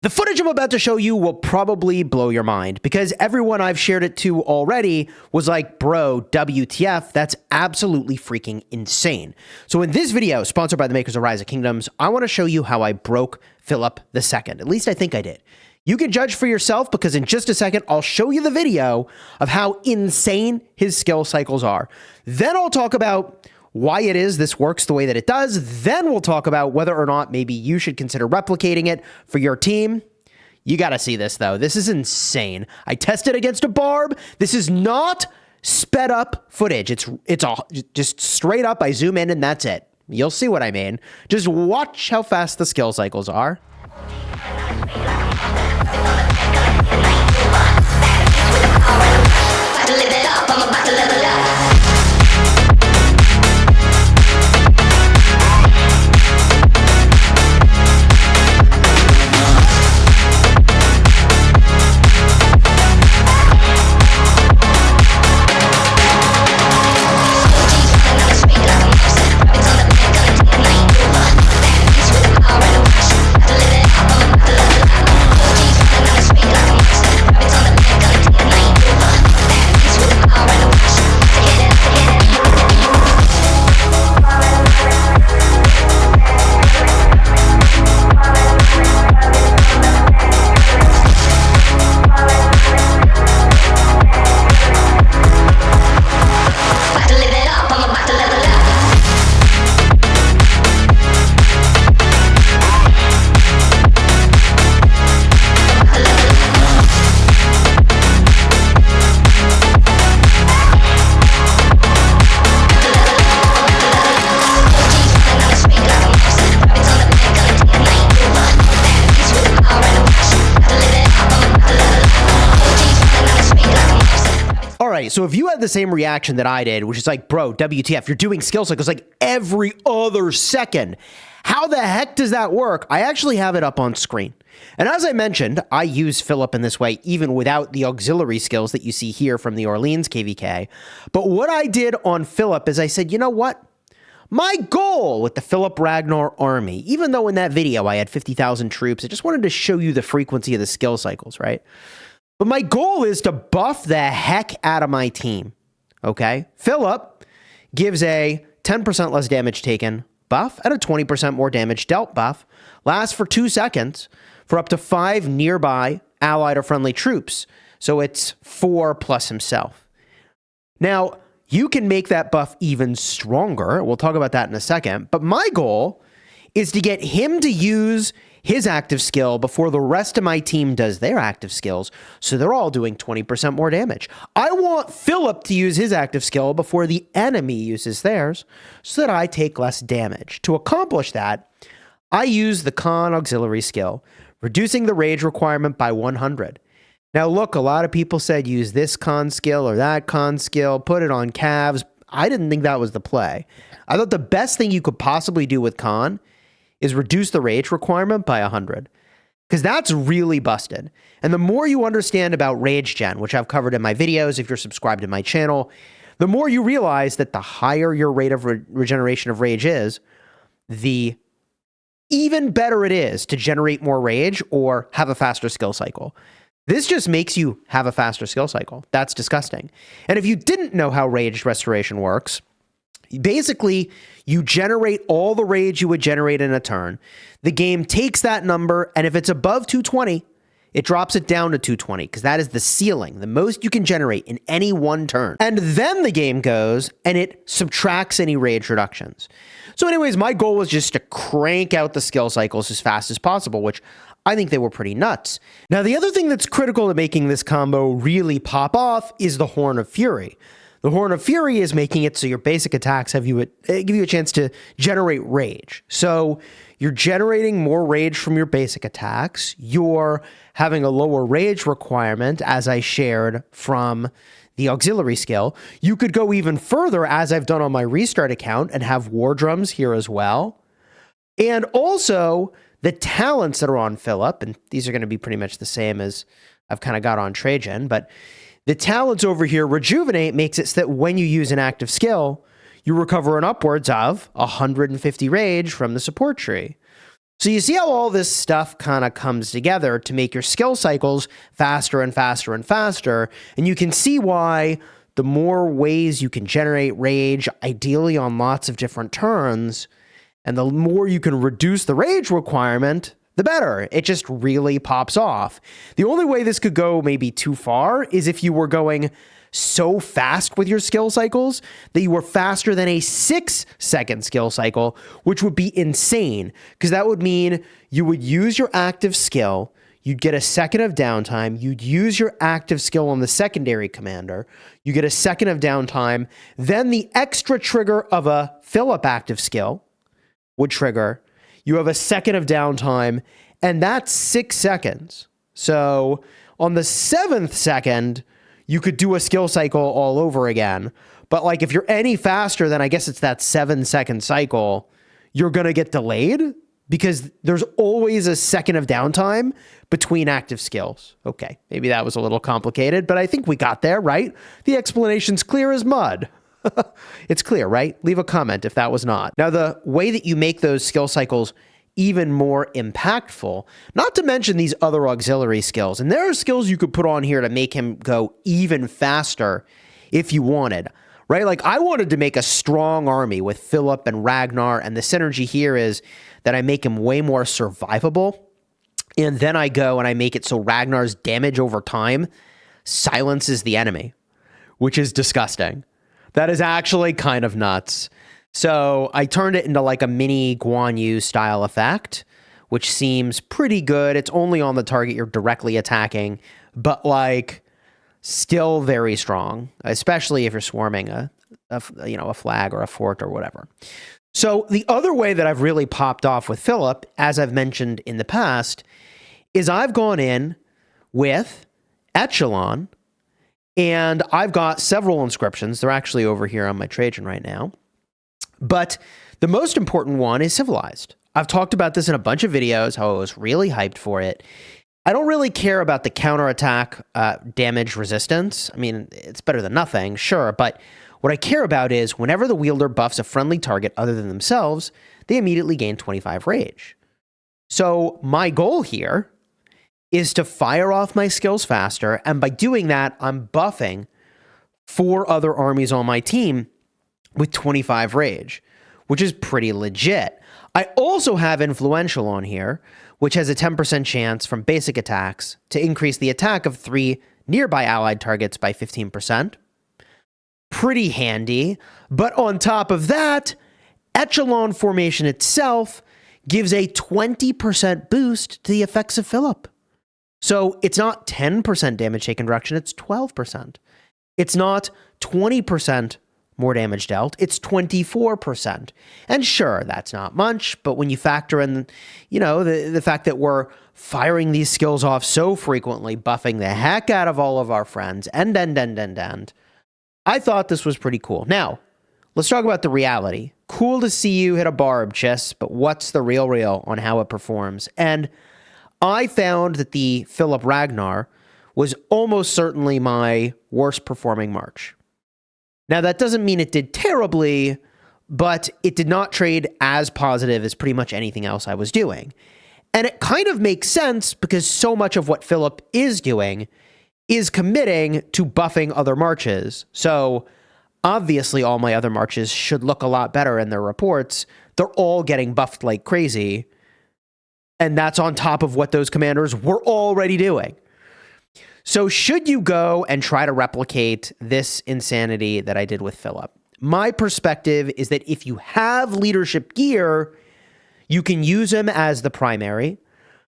The footage I'm about to show you will probably blow your mind because everyone I've shared it to already was like, bro, WTF, that's absolutely freaking insane. So in this video, sponsored by the makers of Rise of Kingdoms, I want to show you how I broke Philip II. At least I think I did. You can judge for yourself because in just a second, I'll show you the video of how insane his skill cycles are. Then I'll talk about why it is this works the way that it does. Then we'll talk about whether or not maybe you should consider replicating it for your team. You got to see this, though. This is insane. I tested against a barb. This is not sped up footage. It's all just straight up. I zoom in and that's it. You'll see what I mean. Just watch how fast the skill cycles are. So if you had the same reaction that I did, which is like, bro, WTF, you're doing skill cycles like every other second. How the heck does that work? I actually have it up on screen. And as I mentioned, I use Philip in this way, even without the auxiliary skills that you see here from the Orleans KVK. But what I did on Philip is I said, you know what? My goal with the Philip Ragnar army, even though in that video I had 50,000 troops, I just wanted to show you the frequency of the skill cycles, right? But my goal is to buff the heck out of my team, okay? Philip gives a 10% less damage taken buff and a 20% more damage dealt buff. Lasts for 2 seconds for up to 5 nearby allied or friendly troops. So it's 4 plus himself. Now, you can make that buff even stronger. We'll talk about that in a second. But my goal is to get him to use his active skill before the rest of my team does their active skills, so they're all doing 20% more damage. I want Philip to use his active skill before the enemy uses theirs, so that I take less damage. To accomplish that, I use the Khan auxiliary skill, reducing the rage requirement by 100. Now look, a lot of people said use this Khan skill or that Khan skill, put it on calves. I didn't think that was the play. I thought the best thing you could possibly do with Khan is reduce the rage requirement by 100. Because that's really busted. And the more you understand about rage gen, which I've covered in my videos if you're subscribed to my channel, the more you realize that the higher your rate of regeneration of rage is, the even better it is to generate more rage or have a faster skill cycle. This just makes you have a faster skill cycle. That's disgusting. And if you didn't know how rage restoration works, basically, you generate all the rage you would generate in a turn. The game takes that number, and if it's above 220, it drops it down to 220, because that is the ceiling, the most you can generate in any one turn. And then the game goes, and it subtracts any rage reductions. So anyways, my goal was just to crank out the skill cycles as fast as possible, which I think they were pretty nuts. Now, the other thing that's critical to making this combo really pop off is the Horn of Fury. The Horn of Fury is making it so your basic attacks give you a chance to generate rage. So you're generating more rage from your basic attacks. You're having a lower rage requirement, as I shared from the auxiliary skill. You could go even further, as I've done on my restart account, and have war drums here as well. And also the talents that are on Philip, and these are going to be pretty much the same as I've kind of got on Trajan, but the talents over here, Rejuvenate, makes it so that when you use an active skill, you recover an upwards of 150 rage from the support tree. So you see how all this stuff kind of comes together to make your skill cycles faster and faster and faster. And you can see why the more ways you can generate rage, ideally on lots of different turns, and the more you can reduce the rage requirement, the better. It just really pops off. The only way this could go maybe too far is if you were going so fast with your skill cycles that you were faster than a 6-second skill cycle, which would be insane, because that would mean you would use your active skill, you'd get a second of downtime, you'd use your active skill on the secondary commander, you get a second of downtime, then the extra trigger of a fill-up active skill would trigger, you have a second of downtime, and that's 6 seconds. So on the 7th second, you could do a skill cycle all over again. But like if you're any faster than, I guess it's that 7-second cycle, you're going to get delayed because there's always a second of downtime between active skills. Okay, maybe that was a little complicated, but I think we got there, right? The explanation's clear as mud. It's clear, right? Leave a comment if that was not. Now, the way that you make those skill cycles even more impactful, not to mention these other auxiliary skills. And there are skills you could put on here to make him go even faster if you wanted, right? Like I wanted to make a strong army with Philip and Ragnar, and the synergy here is that I make him way more survivable. And then I go and I make it so Ragnar's damage over time silences the enemy, which is disgusting. That is actually kind of nuts. So I turned it into like a mini Guan Yu style effect, which seems pretty good. It's only on the target you're directly attacking, but like still very strong, especially if you're swarming a flag or a fort or whatever. So the other way that I've really popped off with Philip, as I've mentioned in the past, is I've gone in with Echelon, and I've got several inscriptions. They're actually over here on my Trajan right now. But the most important one is Civilized. I've talked about this in a bunch of videos, how I was really hyped for it. I don't really care about the counterattack damage resistance. I mean, it's better than nothing, sure, but what I care about is whenever the wielder buffs a friendly target other than themselves, they immediately gain 25 rage. So my goal here is to fire off my skills faster, and by doing that, I'm buffing 4 other armies on my team with 25 rage, which is pretty legit. I also have Influential on here, which has a 10% chance from basic attacks to increase the attack of 3 nearby allied targets by 15%. Pretty handy, but on top of that, Echelon formation itself gives a 20% boost to the effects of Philip. So it's not 10% damage taken reduction, it's 12%. It's not 20% more damage dealt, it's 24%. And sure, that's not much, but when you factor in, the fact that we're firing these skills off so frequently, buffing the heck out of all of our friends, and I thought this was pretty cool. Now, let's talk about the reality. Cool to see you hit a barb, Chis, but what's the real on how it performs? And I found that the Philip Ragnar was almost certainly my worst performing March. Now, that doesn't mean it did terribly, but it did not trade as positive as pretty much anything else I was doing. And it kind of makes sense because so much of what Philip is doing is committing to buffing other marches. So obviously all my other marches should look a lot better in their reports. They're all getting buffed like crazy. And that's on top of what those commanders were already doing. So should you go and try to replicate this insanity that I did with Philip? My perspective is that if you have leadership gear, you can use him as the primary.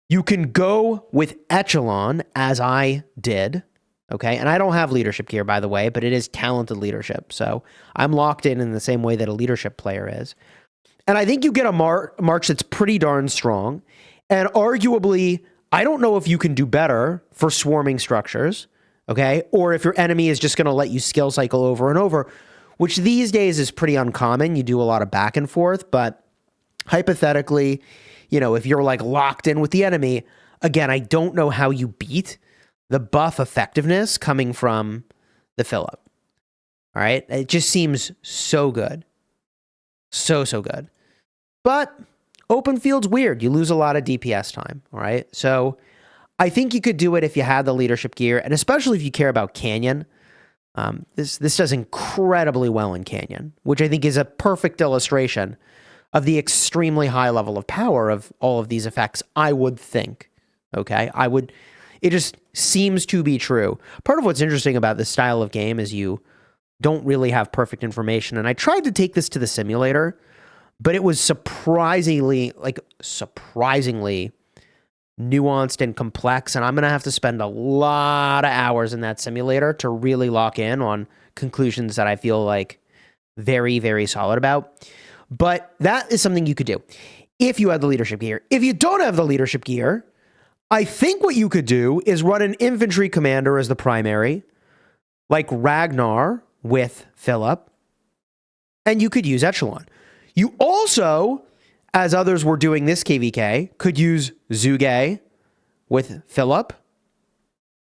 You can go with Echelon, as I did, okay? And I don't have leadership gear, by the way, but it is talented leadership. So I'm locked in the same way that a leadership player is. And I think you get a march that's pretty darn strong. And arguably, I don't know if you can do better for swarming structures, okay? Or if your enemy is just going to let you skill cycle over and over, which these days is pretty uncommon. You do a lot of back and forth, but hypothetically, if you're like locked in with the enemy, again, I don't know how you beat the buff effectiveness coming from the Philip. All right? It just seems so good. So good. But Open field's weird. You lose a lot of DPS time, all right? So I think you could do it if you had the leadership gear, and especially if you care about Canyon. This does incredibly well in Canyon, which I think is a perfect illustration of the extremely high level of power of all of these effects, I would think. Okay? It just seems to be true. Part of what's interesting about this style of game is you don't really have perfect information, and I tried to take this to the simulator, but it was surprisingly nuanced and complex, and I'm going to have to spend a lot of hours in that simulator to really lock in on conclusions that I feel like very, very solid about. But that is something you could do if you had the leadership gear. If you don't have the leadership gear, I think what you could do is run an infantry commander as the primary, like Ragnar with Philip, and you could use Echelon. You also, as others were doing this KVK, could use Chisgule with Philip.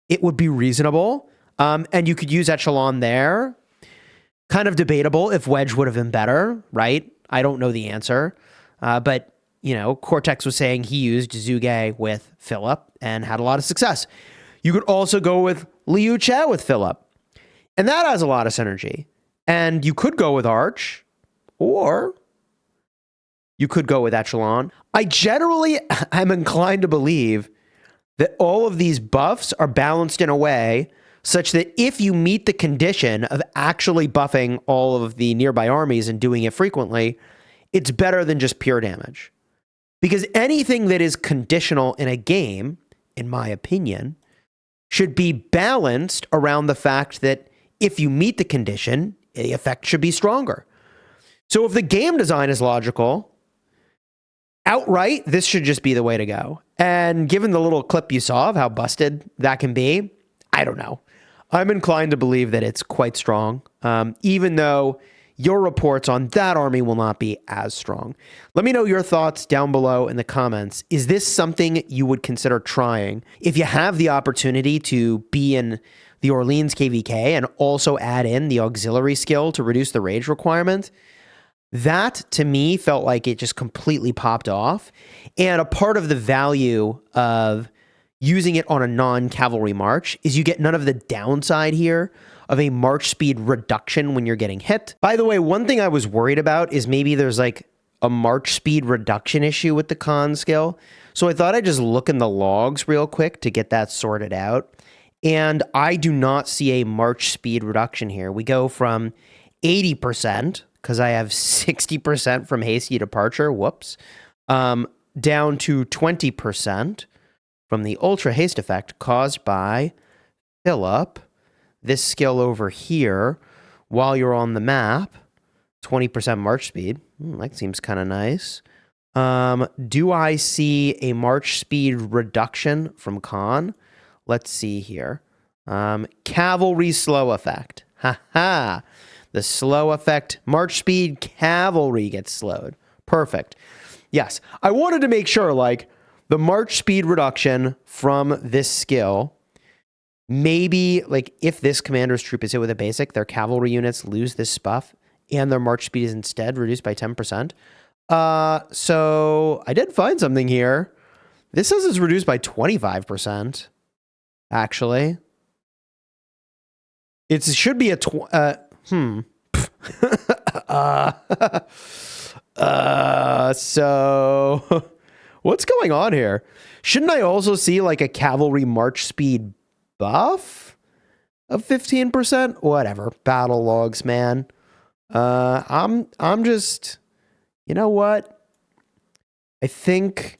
It would be reasonable. And you could use Echelon there. Kind of debatable if Wedge would have been better, right? I don't know the answer. But, you know, Cortex was saying he used Chisgule with Philip and had a lot of success. You could also go with Liu Che with Philip. And that has a lot of synergy. And you could go with Arch, or you could go with Echelon. I generally am inclined to believe that all of these buffs are balanced in a way such that if you meet the condition of actually buffing all of the nearby armies and doing it frequently, it's better than just pure damage. Because anything that is conditional in a game, in my opinion, should be balanced around the fact that if you meet the condition, the effect should be stronger. So if the game design is logical, outright, this should just be the way to go. And given the little clip you saw of how busted that can be, I don't know. I'm inclined to believe that it's quite strong, even though your reports on that army will not be as strong. Let me know your thoughts down below in the comments. Is this something you would consider trying? If you have the opportunity to be in the Orleans KVK and also add in the auxiliary skill to reduce the rage requirement, that to me felt like it just completely popped off. And a part of the value of using it on a non-cavalry march is you get none of the downside here of a march speed reduction when you're getting hit. By the way, one thing I was worried about is maybe there's like a march speed reduction issue with the con skill. So I thought I'd just look in the logs real quick to get that sorted out. And I do not see a march speed reduction here. We go from 80%, because I have 60% from hasty departure, whoops, down to 20% from the ultra haste effect caused by Philip. This skill over here, while you're on the map, 20% march speed. That seems kind of nice. Do I see a march speed reduction from con? Let's see here. Cavalry slow effect. Ha. The slow effect, march speed, cavalry gets slowed. Perfect. Yes, I wanted to make sure, like, the march speed reduction from this skill, maybe, like, if this commander's troop is hit with a basic, their cavalry units lose this buff, and their march speed is instead reduced by 10%. So I did find something here. This says it's reduced by 25%, actually. It should be a... So what's going on here? Shouldn't I also see like a cavalry march speed buff of 15%? Whatever. Battle logs, man. I'm just, you know what? I think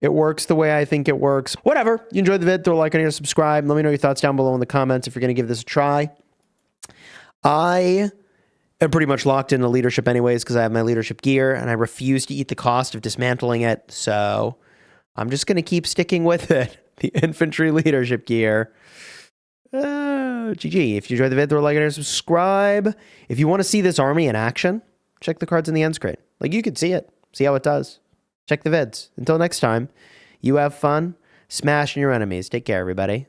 it works the way I think it works. Whatever. You enjoyed the vid, throw a like on here, subscribe. Let me know your thoughts down below in the comments if you're going to give this a try. I am pretty much locked into leadership anyways because I have my leadership gear and I refuse to eat the cost of dismantling it. So I'm just going to keep sticking with it. The infantry leadership gear. GG. If you enjoyed the vid, throw a like on here, subscribe. If you want to see this army in action, check the cards in the end screen. Like, you can see it. See how it does. Check the vids. Until next time, you have fun smashing your enemies. Take care, everybody.